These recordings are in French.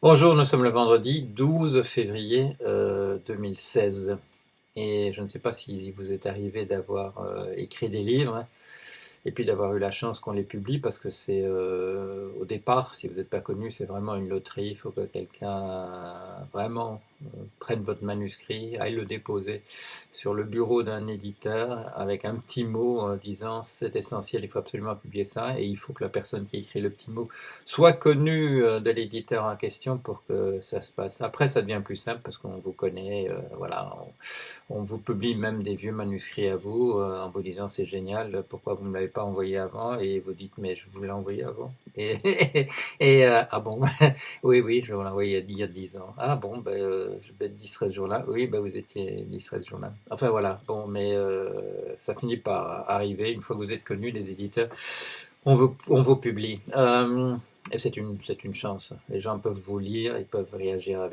Bonjour, nous sommes le vendredi 12 février 2016 et je ne sais pas si vous est arrivé d'avoir écrit des livres et puis d'avoir eu la chance qu'on les publie parce que c'est au départ, si vous n'êtes pas connu, c'est vraiment une loterie. Il faut que quelqu'un vraiment prenne votre manuscrit, aille le déposer sur le bureau d'un éditeur avec un petit mot en disant c'est essentiel, il faut absolument publier ça et il faut que la personne qui écrit le petit mot soit connue de l'éditeur en question pour que ça se passe. Après, ça devient plus simple parce qu'on vous connaît, voilà, on vous publie même des vieux manuscrits à vous en vous disant c'est génial, pourquoi vous ne me l'avez pas envoyé avant? Et vous dites mais je vous l'ai envoyé avant. Ah bon, oui, oui, je vous l'ai envoyé il y a 10 ans. Ah bon, ben, je vais être distrait ce jour-là. Oui, ben, vous étiez distrait ce jour-là. Enfin voilà, bon, mais ça finit par arriver. Une fois que vous êtes connu, les éditeurs, on vous publie. Et c'est une chance. Les gens peuvent vous lire, ils peuvent réagir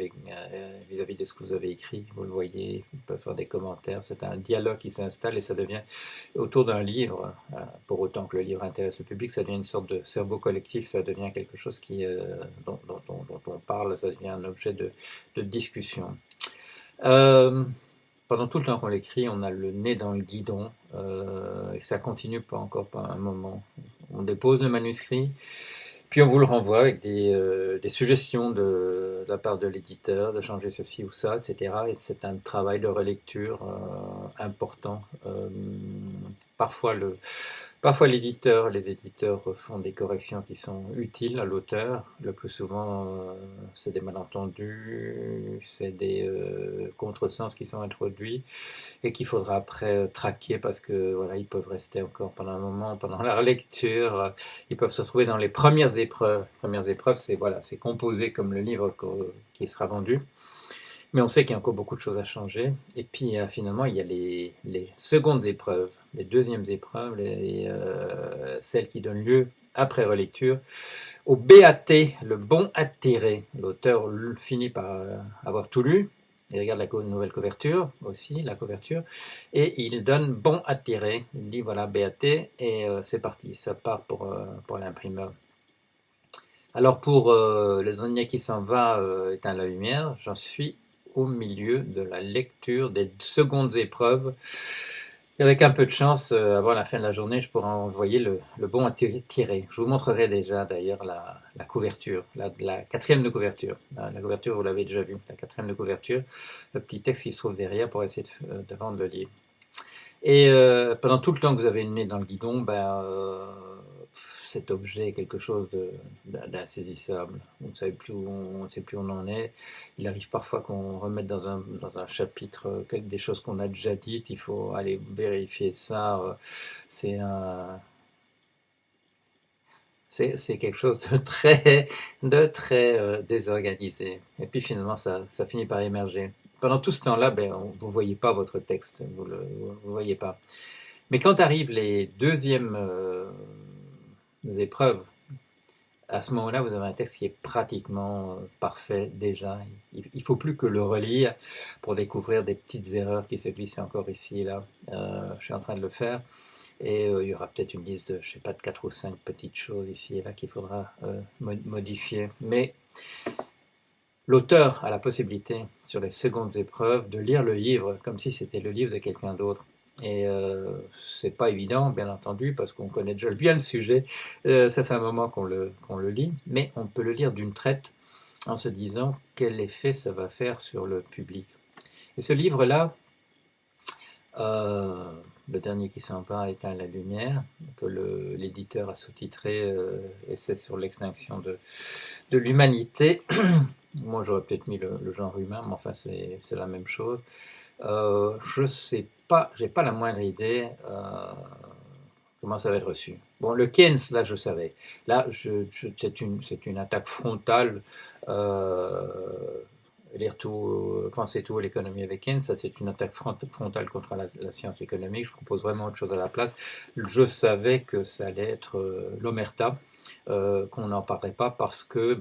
vis-à-vis de ce que vous avez écrit. Vous le voyez, ils peuvent faire des commentaires. C'est un dialogue qui s'installe et ça devient autour d'un livre. Pour autant que le livre intéresse le public, ça devient une sorte de cerveau collectif. Ça devient quelque chose dont on parle. Ça devient un objet de discussion. Euh, Pendant tout le temps qu'on l'écrit, on a le nez dans le guidon et ça continue pas encore pas un moment. On dépose le manuscrit, puis on vous le renvoie avec des suggestions de la part de l'éditeur, de changer ceci ou ça, etc. Et c'est un travail de relecture important. Parfois, parfois les éditeurs font des corrections qui sont utiles à l'auteur. Le plus souvent, c'est des malentendus, c'est des contresens qui sont introduits et qu'il faudra après traquer parce que voilà, ils peuvent rester encore pendant un moment, pendant la lecture, ils peuvent se retrouver dans les premières épreuves. Les premières épreuves, c'est voilà, c'est composé comme le livre qui sera vendu. Mais on sait qu'il y a encore beaucoup de choses à changer. Et puis finalement, il y a les secondes épreuves, les deuxièmes épreuves, celles qui donnent lieu après relecture au BAT, le bon attiré. L'auteur finit par avoir tout lu. Il regarde la nouvelle couverture aussi, la couverture, et il donne bon attiré. Il dit voilà BAT et c'est parti, ça part pour l'imprimeur. Alors pour le dernier qui s'en va éteindre la lumière, j'en suis au milieu de la lecture des secondes épreuves. Et avec un peu de chance, avant la fin de la journée, je pourrai envoyer le bon à tirer. Je vous montrerai déjà d'ailleurs la couverture, la quatrième de couverture. La couverture, vous l'avez déjà vue, la quatrième de couverture, le petit texte qui se trouve derrière pour essayer de vendre le livre. Et pendant tout le temps que vous avez le nez dans le guidon, cet objet est quelque chose d'insaisissable. On ne sait plus on ne sait plus où on en est. Il arrive parfois qu'on remette dans un chapitre des choses qu'on a déjà dites. Il faut aller vérifier ça. C'est un, c'est quelque chose de très désorganisé. Et puis finalement, ça finit par émerger. Pendant tout ce temps-là, vous ne voyez pas votre texte, vous ne le voyez pas. Mais quand arrivent les deuxièmes épreuves, à ce moment-là, vous avez un texte qui est pratiquement parfait déjà. Il ne faut plus que le relire pour découvrir des petites erreurs qui se glissent encore ici et là. Je suis en train de le faire. Et il y aura peut-être une liste de, je sais pas, de 4 ou 5 petites choses ici et là qu'il faudra modifier. Mais l'auteur a la possibilité, sur les secondes épreuves, de lire le livre comme si c'était le livre de quelqu'un d'autre. Et c'est pas évident, bien entendu, parce qu'on connaît déjà bien le sujet. Ça fait un moment qu'on le lit, mais on peut le lire d'une traite en se disant quel effet ça va faire sur le public. Et ce livre-là, euh, le dernier qui s'en va éteint la lumière, que l'éditeur a sous-titré Essai sur l'extinction de l'humanité. Moi, j'aurais peut-être mis le genre humain, mais enfin, c'est la même chose. Je sais pas, j'ai pas la moindre idée comment ça va être reçu. Bon, le Keynes, là, je savais. Là, c'est une attaque frontale. Euh, Lire tout, penser tout à l'économie avec Keynes, ça c'est une attaque frontale contre la science économique. Je propose vraiment autre chose à la place. Je savais que ça allait être l'omerta, qu'on n'en parlerait pas parce que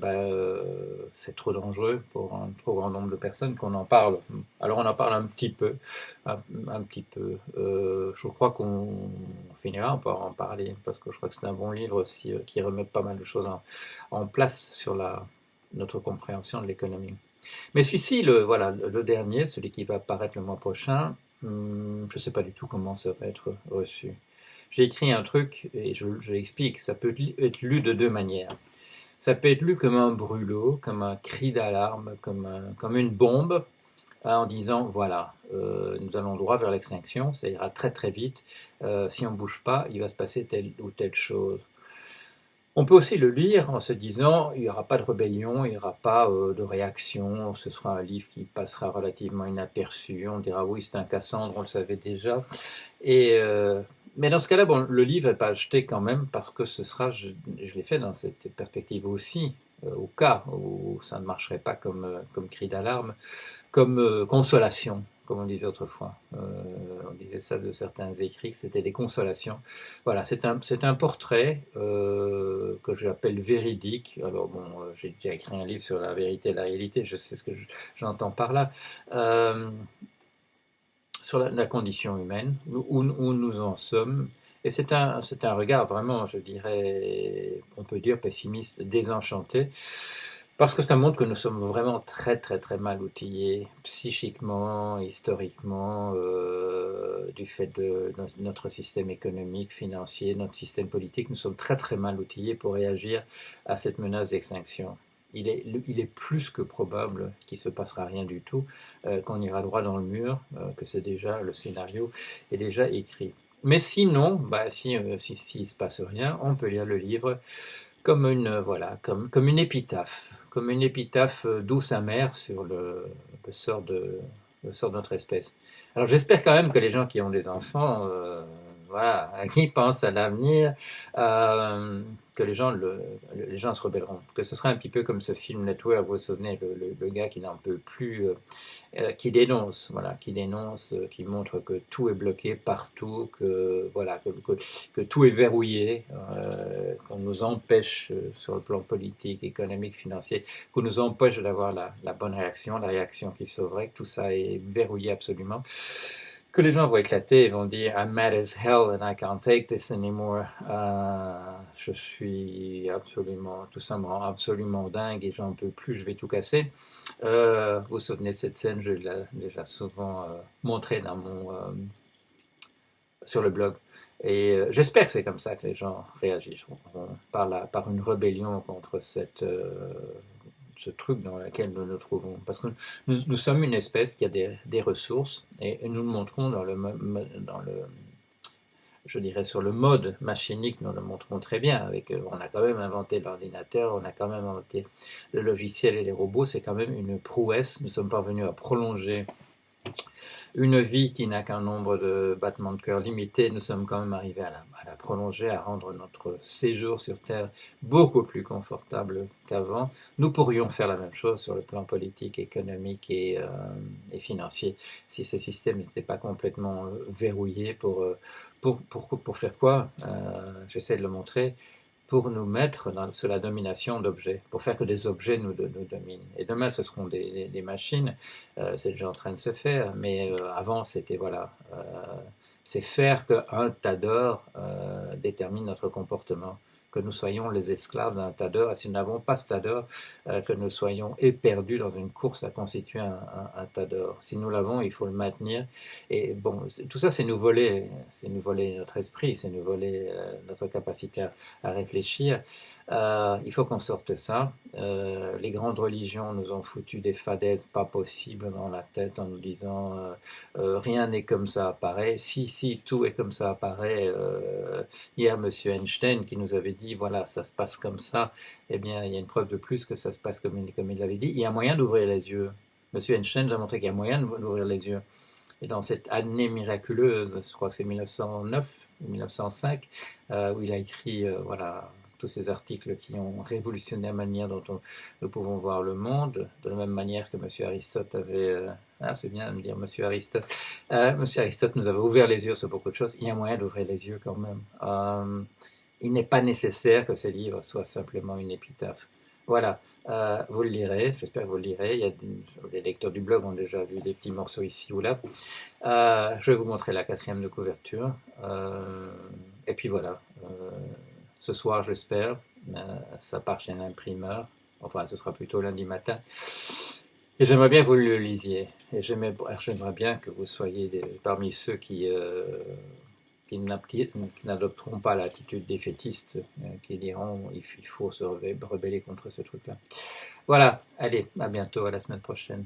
c'est trop dangereux pour un trop grand nombre de personnes qu'on en parle. Alors on en parle un petit peu, un petit peu. Je crois qu'on finira par en parler parce que je crois que c'est un bon livre aussi qui remet pas mal de choses en place sur notre compréhension de l'économie. Mais celui-ci, voilà, le dernier, celui qui va paraître le mois prochain, je ne sais pas du tout comment ça va être reçu. J'ai écrit un truc, et je l'explique, ça peut être lu de deux manières. Ça peut être lu comme un brûlot, comme un cri d'alarme, comme une bombe, en disant, voilà, nous allons droit vers l'extinction, ça ira très très vite, si on ne bouge pas, il va se passer telle ou telle chose. On peut aussi le lire en se disant il n'y aura pas de rébellion, il n'y aura pas de réaction, ce sera un livre qui passera relativement inaperçu, on dira oui c'est un Cassandre, on le savait déjà. Et, mais dans ce cas-là, bon, le livre n'est pas acheté quand même parce que ce sera, je l'ai fait dans cette perspective aussi, au cas où ça ne marcherait pas comme cri d'alarme, comme consolation, comme on disait autrefois. On disait ça de certains écrits, que c'était des consolations. Voilà, c'est un portrait que j'appelle véridique. Alors bon, j'ai déjà écrit un livre sur la vérité et la réalité, je sais ce que j'entends par là. Sur la condition humaine, où nous en sommes. Et c'est un regard vraiment, je dirais, on peut dire pessimiste, désenchanté, parce que ça montre que nous sommes vraiment très très très mal outillés, psychiquement, historiquement, du fait de notre système économique, financier, notre système politique, nous sommes très très mal outillés pour réagir à cette menace d'extinction. Il est plus que probable qu'il ne se passera rien du tout, qu'on ira droit dans le mur, que c'est déjà, le scénario est déjà écrit. Mais sinon, s'il ne se passe rien, on peut lire le livre comme comme une épitaphe douce amère sur le sort le sort de notre espèce. Alors j'espère quand même que les gens qui ont des enfants, voilà, qui pensent à l'avenir, que les gens se rebelleront. Que ce sera un petit peu comme ce film Network, vous vous souvenez, le gars qui n'en peut plus, qui dénonce, voilà, qui montre que tout est bloqué partout, que voilà, que tout est verrouillé, qu'on nous empêche sur le plan politique, économique, financier, qu'on nous empêche d'avoir la bonne réaction, la réaction qui sauverait, que tout ça est verrouillé absolument. Que les gens vont éclater et vont dire I'm mad as hell and I can't take this anymore. Je suis absolument, tout ça me rend absolument dingue et j'en peux plus, je vais tout casser. Vous vous souvenez de cette scène, je l'ai déjà souvent montrée sur le blog. Et j'espère que c'est comme ça que les gens réagissent par une rébellion contre ce truc dans lequel nous nous trouvons. Parce que nous sommes une espèce qui a des ressources et nous le montrons je dirais sur le mode machinique, nous le montrons très bien. On a quand même inventé l'ordinateur, on a quand même inventé le logiciel et les robots, c'est quand même une prouesse. Nous sommes parvenus à prolonger une vie qui n'a qu'un nombre de battements de cœur limité, nous sommes quand même arrivés à la prolonger, à rendre notre séjour sur Terre beaucoup plus confortable qu'avant. Nous pourrions faire la même chose sur le plan politique, économique et financier si ce système n'était pas complètement verrouillé pour faire quoi J'essaie de le montrer pour nous mettre sous la domination d'objets, pour faire que des objets nous dominent. Et demain, ce seront des machines, c'est déjà en train de se faire, mais avant, c'était, voilà, c'est faire qu'un tas d'or détermine notre comportement, que nous soyons les esclaves d'un tas d'or, et si nous n'avons pas ce tas d'or, que nous soyons éperdus dans une course à constituer un tas d'or. Si nous l'avons, il faut le maintenir. Et bon, tout ça, c'est nous voler notre esprit, c'est nous voler notre capacité à réfléchir. Il faut qu'on sorte ça. Les grandes religions nous ont foutu des fadaises pas possibles dans la tête en nous disant rien n'est comme ça apparaît. Si, tout est comme ça apparaît. Hier, Monsieur Einstein qui nous avait dit voilà, ça se passe comme ça. Eh bien, il y a une preuve de plus que ça se passe comme il l'avait dit. Il y a moyen d'ouvrir les yeux. Monsieur Einstein nous a montré qu'il y a moyen d'ouvrir les yeux. Et dans cette année miraculeuse, je crois que c'est 1909 ou 1905, où il a écrit voilà, tous ces articles qui ont révolutionné la manière dont nous pouvons voir le monde, de la même manière que M. Aristote avait... c'est bien de me dire M. Aristote. M. Aristote nous avait ouvert les yeux sur beaucoup de choses. Il y a moyen d'ouvrir les yeux quand même. Il n'est pas nécessaire que ces livres soient simplement une épitaphe. Voilà. Vous le lirez, j'espère que vous le lirez. Les lecteurs du blog ont déjà vu des petits morceaux ici ou là. Je vais vous montrer la 4e de couverture. Et puis voilà. Ce soir, j'espère, ça part chez un imprimeur. Enfin, ce sera plutôt lundi matin. Et j'aimerais bien que vous le lisiez. Et j'aimerais bien que vous soyez parmi ceux qui n'adopteront pas l'attitude défaitiste, qui diront il faut se rebeller contre ce truc-là. Voilà, allez, à bientôt, à la semaine prochaine.